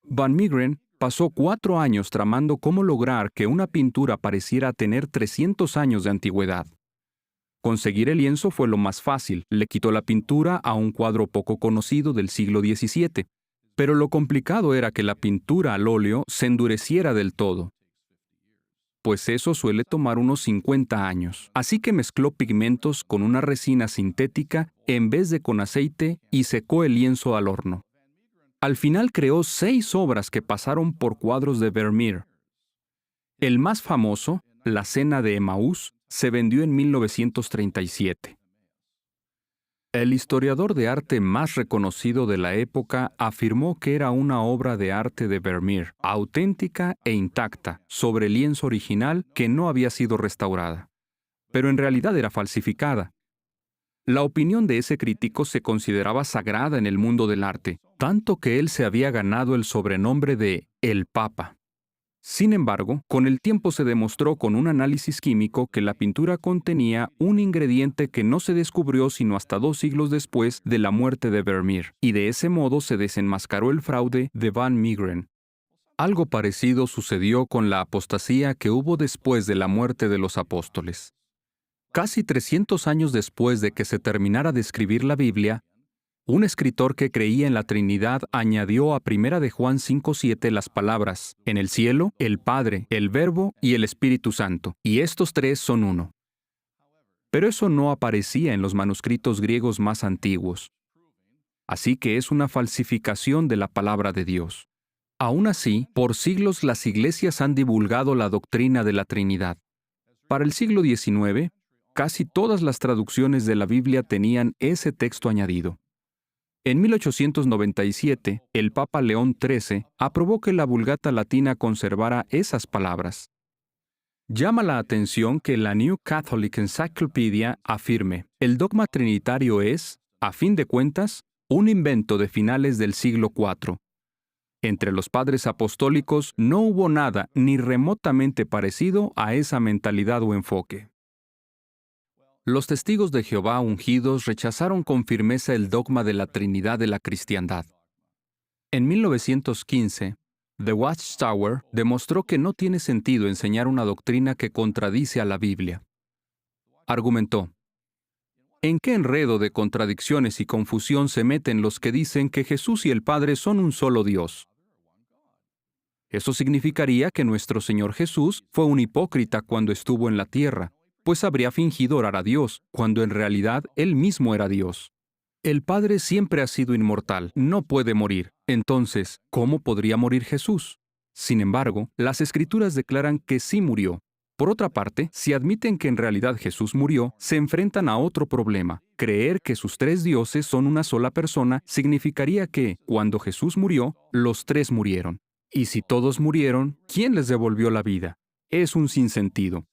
Van Meegeren pasó 4 años tramando cómo lograr que una pintura pareciera tener 300 años de antigüedad. Conseguir el lienzo fue lo más fácil, le quitó la pintura a un cuadro poco conocido del siglo XVII, pero lo complicado era que la pintura al óleo se endureciera del todo, pues eso suele tomar unos 50 años. Así que mezcló pigmentos con una resina sintética en vez de con aceite y secó el lienzo al horno. Al final creó 6 obras que pasaron por cuadros de Vermeer. El más famoso, La Cena de Emaús, se vendió en 1937. El historiador de arte más reconocido de la época afirmó que era una obra de arte de Vermeer, auténtica e intacta, sobre lienzo original que no había sido restaurada. Pero en realidad era falsificada. La opinión de ese crítico se consideraba sagrada en el mundo del arte, tanto que él se había ganado el sobrenombre de El Papa. Sin embargo, con el tiempo se demostró con un análisis químico que la pintura contenía un ingrediente que no se descubrió sino hasta 2 siglos después de la muerte de Vermeer, y de ese modo se desenmascaró el fraude de Van Meegeren. Algo parecido sucedió con la apostasía que hubo después de la muerte de los apóstoles. Casi 300 años después de que se terminara de escribir la Biblia, un escritor que creía en la Trinidad añadió a 1 de Juan 5:7 las palabras: en el cielo, el Padre, el Verbo y el Espíritu Santo, y estos 3 son uno. Pero eso no aparecía en los manuscritos griegos más antiguos. Así que es una falsificación de la palabra de Dios. Aún así, por siglos las iglesias han divulgado la doctrina de la Trinidad. Para el siglo XIX, casi todas las traducciones de la Biblia tenían ese texto añadido. En 1897, el Papa León XIII aprobó que la Vulgata Latina conservara esas palabras. Llama la atención que la New Catholic Encyclopedia afirme: el dogma trinitario es, a fin de cuentas, un invento de finales del siglo IV. Entre los padres apostólicos no hubo nada ni remotamente parecido a esa mentalidad o enfoque. Los testigos de Jehová ungidos rechazaron con firmeza el dogma de la Trinidad de la cristiandad. En 1915, The Watchtower demostró que no tiene sentido enseñar una doctrina que contradice a la Biblia. Argumentó: ¿en qué enredo de contradicciones y confusión se meten los que dicen que Jesús y el Padre son un solo Dios? Eso significaría que nuestro Señor Jesús fue un hipócrita cuando estuvo en la tierra, pues habría fingido orar a Dios, cuando en realidad Él mismo era Dios. El Padre siempre ha sido inmortal, no puede morir. Entonces, ¿cómo podría morir Jesús? Sin embargo, las Escrituras declaran que sí murió. Por otra parte, si admiten que en realidad Jesús murió, se enfrentan a otro problema. Creer que sus 3 dioses son una sola persona significaría que, cuando Jesús murió, los 3 murieron. Y si todos murieron, ¿quién les devolvió la vida? Es un sinsentido.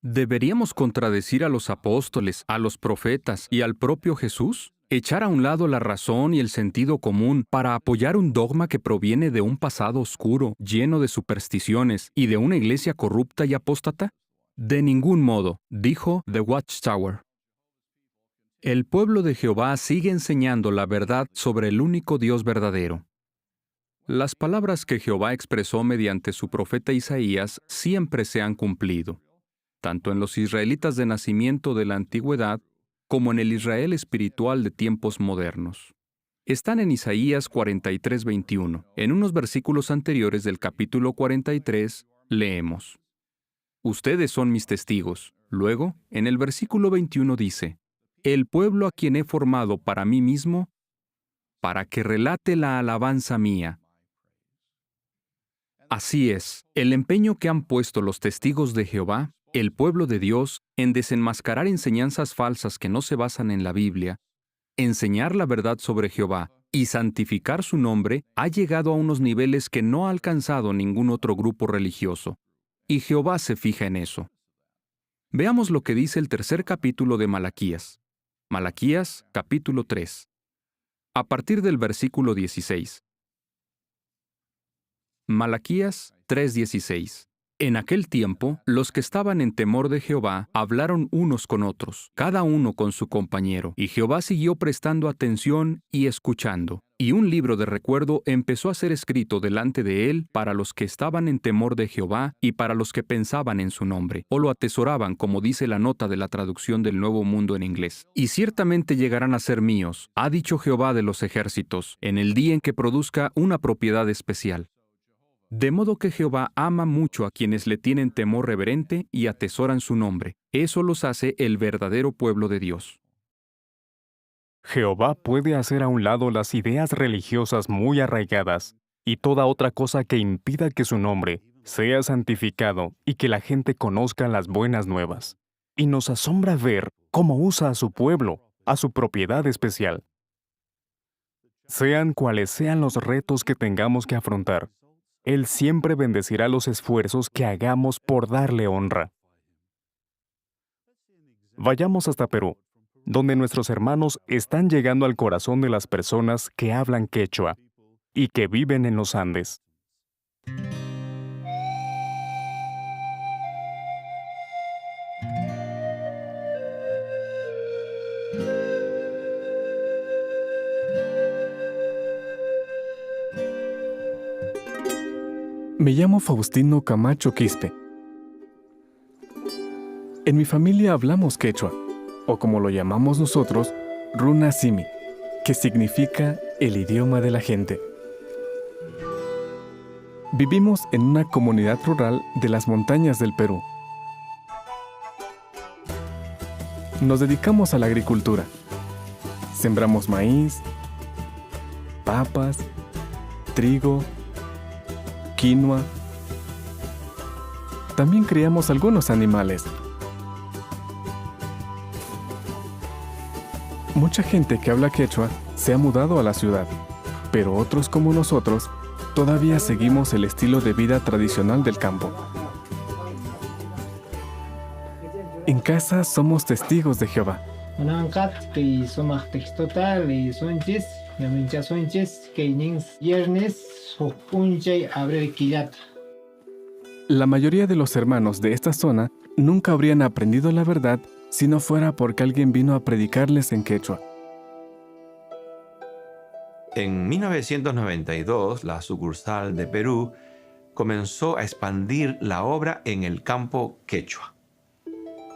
¿Deberíamos contradecir a los apóstoles, a los profetas y al propio Jesús? ¿Echar a un lado la razón y el sentido común para apoyar un dogma que proviene de un pasado oscuro, lleno de supersticiones y de una iglesia corrupta y apóstata? De ningún modo, dijo The Watchtower. El pueblo de Jehová sigue enseñando la verdad sobre el único Dios verdadero. Las palabras que Jehová expresó mediante su profeta Isaías siempre se han cumplido, tanto en los israelitas de nacimiento de la antigüedad como en el Israel espiritual de tiempos modernos. Están en Isaías 43:21. En unos versículos anteriores del capítulo 43 leemos: Ustedes son mis testigos. Luego, en el versículo 21 dice: El pueblo a quien he formado para mí mismo, para que relate la alabanza mía. Así es, el empeño que han puesto los testigos de Jehová, el pueblo de Dios, en desenmascarar enseñanzas falsas que no se basan en la Biblia, enseñar la verdad sobre Jehová y santificar su nombre, ha llegado a unos niveles que no ha alcanzado ningún otro grupo religioso. Y Jehová se fija en eso. Veamos lo que dice el tercer capítulo de Malaquías. Malaquías, capítulo 3. A partir del versículo 16. Malaquías 3:16. En aquel tiempo, los que estaban en temor de Jehová hablaron unos con otros, cada uno con su compañero, y Jehová siguió prestando atención y escuchando. Y un libro de recuerdo empezó a ser escrito delante de él para los que estaban en temor de Jehová y para los que pensaban en su nombre, o lo atesoraban, como dice la nota de la traducción del Nuevo Mundo en inglés. Y ciertamente llegarán a ser míos, ha dicho Jehová de los ejércitos, en el día en que produzca una propiedad especial. De modo que Jehová ama mucho a quienes le tienen temor reverente y atesoran su nombre. Eso los hace el verdadero pueblo de Dios. Jehová puede hacer a un lado las ideas religiosas muy arraigadas y toda otra cosa que impida que su nombre sea santificado y que la gente conozca las buenas nuevas. Y nos asombra ver cómo usa a su pueblo, a su propiedad especial. Sean cuales sean los retos que tengamos que afrontar, Él siempre bendecirá los esfuerzos que hagamos por darle honra. Vayamos hasta Perú, donde nuestros hermanos están llegando al corazón de las personas que hablan quechua y que viven en los Andes. Me llamo Faustino Camacho Quispe. En mi familia hablamos quechua, o como lo llamamos nosotros, Runa Simi, que significa el idioma de la gente. Vivimos en una comunidad rural de las montañas del Perú. Nos dedicamos a la agricultura. Sembramos maíz, papas, trigo, quinoa. También criamos algunos animales. Mucha gente que habla quechua se ha mudado a la ciudad, pero otros como nosotros todavía seguimos el estilo de vida tradicional del campo. En casa somos testigos de Jehová. La mayoría de los hermanos de esta zona nunca habrían aprendido la verdad si no fuera porque alguien vino a predicarles en quechua. En 1992, la sucursal de Perú comenzó a expandir la obra en el campo quechua.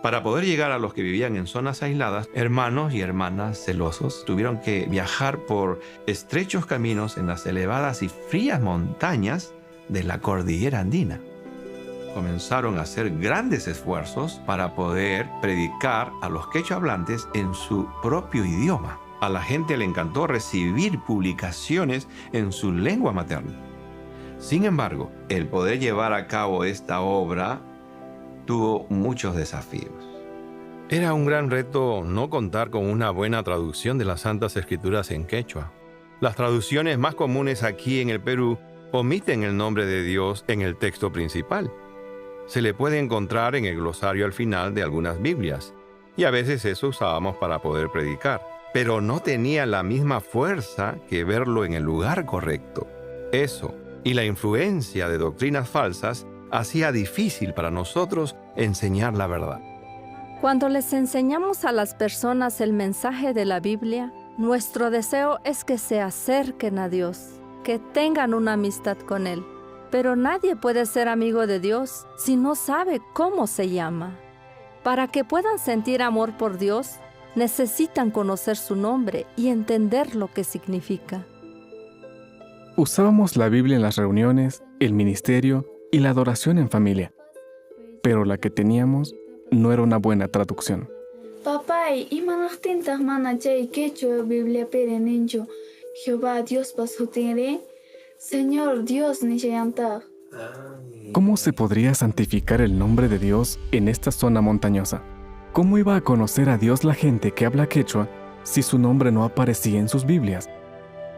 Para poder llegar a los que vivían en zonas aisladas, hermanos y hermanas celosos tuvieron que viajar por estrechos caminos en las elevadas y frías montañas de la cordillera andina. Comenzaron a hacer grandes esfuerzos para poder predicar a los quechua hablantes en su propio idioma. A la gente le encantó recibir publicaciones en su lengua materna. Sin embargo, el poder llevar a cabo esta obra tuvo muchos desafíos. Era un gran reto no contar con una buena traducción de las Santas Escrituras en quechua. Las traducciones más comunes aquí en el Perú omiten el nombre de Dios en el texto principal. Se le puede encontrar en el glosario al final de algunas Biblias, y a veces eso usábamos para poder predicar, pero no tenía la misma fuerza que verlo en el lugar correcto. Eso, y la influencia de doctrinas falsas, hacía difícil para nosotros enseñar la verdad. Cuando les enseñamos a las personas el mensaje de la Biblia, nuestro deseo es que se acerquen a Dios, que tengan una amistad con Él. Pero nadie puede ser amigo de Dios si no sabe cómo se llama. Para que puedan sentir amor por Dios, necesitan conocer su nombre y entender lo que significa. Usábamos la Biblia en las reuniones, el ministerio y la adoración en familia. Pero la que teníamos no era una buena traducción. Papay, imanaqtintaq mana chay quechua Biblia pereninchu. Jehová Dios pasutinre, Señor Dios nishayantaq. ¿Cómo se podría santificar el nombre de Dios en esta zona montañosa? ¿Cómo iba a conocer a Dios la gente que habla quechua si su nombre no aparecía en sus Biblias?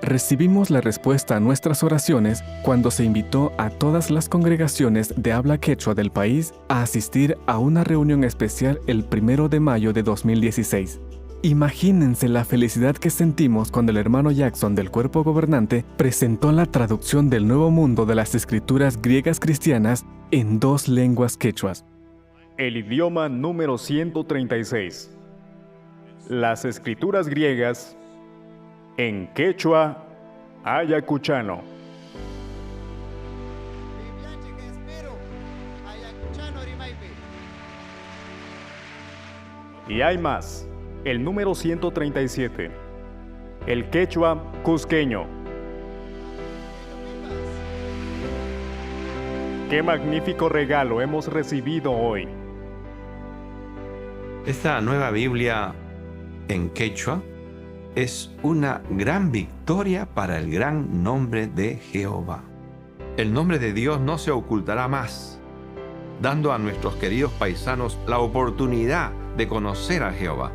Recibimos la respuesta a nuestras oraciones cuando se invitó a todas las congregaciones de habla quechua del país a asistir a una reunión especial el 1 de mayo de 2016. Imagínense la felicidad que sentimos cuando el hermano Jackson del cuerpo gobernante presentó la traducción del Nuevo Mundo de las Escrituras griegas cristianas en 2 lenguas quechuas. El idioma número 136. Las Escrituras griegas en quechua ayacuchano. Y hay más. El número 137. El quechua cusqueño. ¡Qué magnífico regalo hemos recibido hoy! Esta nueva Biblia en quechua es una gran victoria para el gran nombre de Jehová. El nombre de Dios no se ocultará más, dando a nuestros queridos paisanos la oportunidad de conocer a Jehová.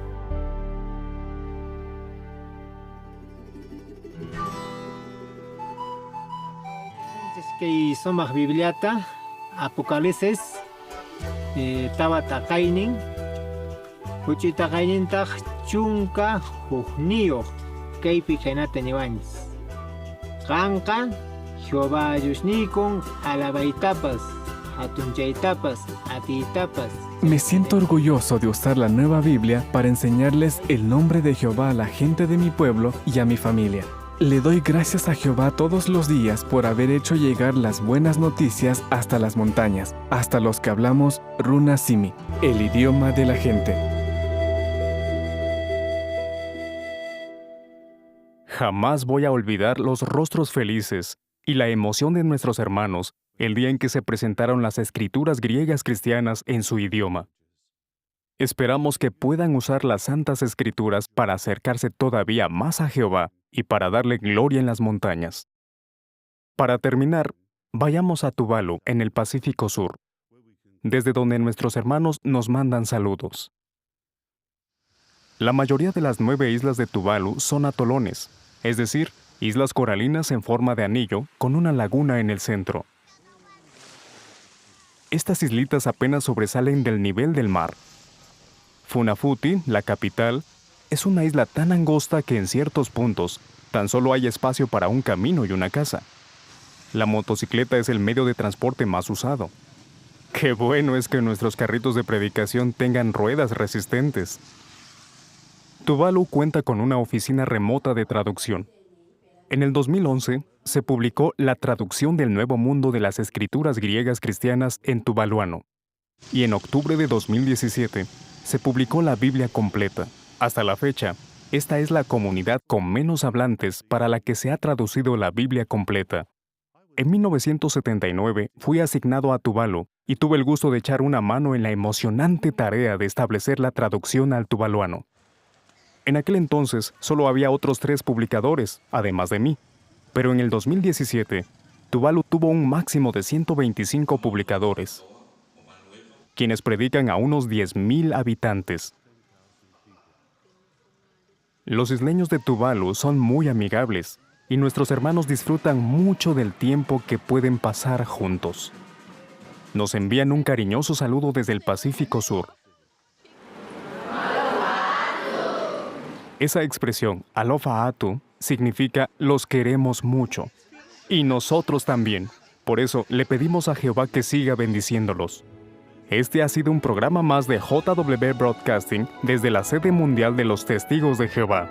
Que somos Bibliata, Apocalipsis, Tabata Kainin, Uchita Kainin Taj Chunka, Jujnio, Keipi Genate Nivanis. Kanka, Jehová Yushnikon, Alabaitapas, Atunchaitapas, Atitapas. Me siento orgulloso de usar la nueva Biblia para enseñarles el nombre de Jehová a la gente de mi pueblo y a mi familia. Le doy gracias a Jehová todos los días por haber hecho llegar las buenas noticias hasta las montañas, hasta los que hablamos Runa Simi, el idioma de la gente. Jamás voy a olvidar los rostros felices y la emoción de nuestros hermanos el día en que se presentaron las Escrituras griegas cristianas en su idioma. Esperamos que puedan usar las Santas Escrituras para acercarse todavía más a Jehová y para darle gloria en las montañas. Para terminar, vayamos a Tuvalu, en el Pacífico Sur, desde donde nuestros hermanos nos mandan saludos. La mayoría de las 9 islas de Tuvalu son atolones, es decir, islas coralinas en forma de anillo con una laguna en el centro. Estas islitas apenas sobresalen del nivel del mar. Funafuti, la capital, es una isla tan angosta que en ciertos puntos tan solo hay espacio para un camino y una casa. La motocicleta es el medio de transporte más usado. Qué bueno es que nuestros carritos de predicación tengan ruedas resistentes. Tuvalu cuenta con una oficina remota de traducción. En el 2011 se publicó la traducción del Nuevo Mundo de las Escrituras griegas cristianas en tuvaluano. Y en octubre de 2017 se publicó la Biblia completa. Hasta la fecha, esta es la comunidad con menos hablantes para la que se ha traducido la Biblia completa. En 1979 fui asignado a Tuvalu y tuve el gusto de echar una mano en la emocionante tarea de establecer la traducción al tuvaluano. En aquel entonces solo había otros 3 publicadores, además de mí, pero en el 2017, Tuvalu tuvo un máximo de 125 publicadores, quienes predican a unos 10,000 habitantes. Los isleños de Tuvalu son muy amigables y nuestros hermanos disfrutan mucho del tiempo que pueden pasar juntos. Nos envían un cariñoso saludo desde el Pacífico Sur. Esa expresión, Alofa Atu, significa los queremos mucho. Y nosotros también. Por eso le pedimos a Jehová que siga bendiciéndolos. Este ha sido un programa más de JW Broadcasting desde la sede mundial de los Testigos de Jehová.